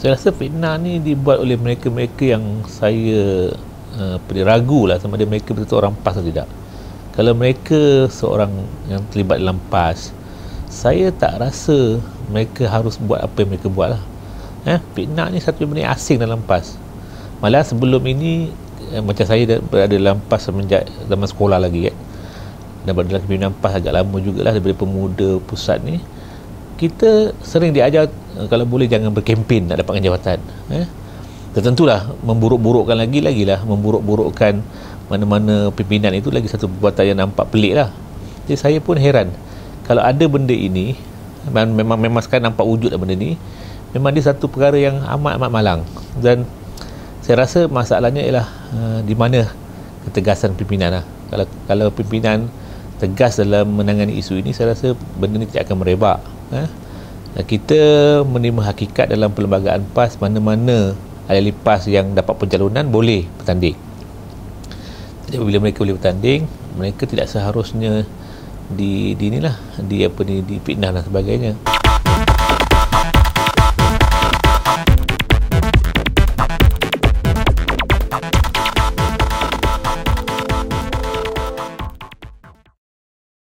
Saya rasa fitnah ni dibuat oleh mereka-mereka yang saya ragu lah sama ada mereka betul-betul orang PAS atau tidak. Kalau mereka seorang yang terlibat dalam PAS, saya tak rasa mereka harus buat apa yang mereka buat lah. Fitnah ni satu benda yang asing dalam PAS. Malah sebelum ini macam saya berada dalam PAS semenjak zaman sekolah lagi dan berada dalam kepimpinan PAS agak lama jugalah, daripada pemuda pusat ni. Kita sering diajar kalau boleh jangan berkempen nak dapatkan jawatan. Tentulah memburuk-burukkan lagilah memburuk-burukkan mana-mana pimpinan itu lagi satu perbuatan yang nampak pelik lah. Jadi saya pun heran kalau ada benda ini, memang sekarang nampak wujud benda ni, memang dia satu perkara yang amat-amat malang. Dan saya rasa masalahnya ialah di mana ketegasan pimpinan lah. Kalau pimpinan tegas dalam menangani isu ini, saya rasa benda ni tidak akan merebak. Kita menerima hakikat dalam perlembagaan PAS, mana-mana ahli PAS yang dapat pencalonan boleh bertanding. Jadi bila mereka boleh bertanding, mereka tidak seharusnya difitnah dan sebagainya.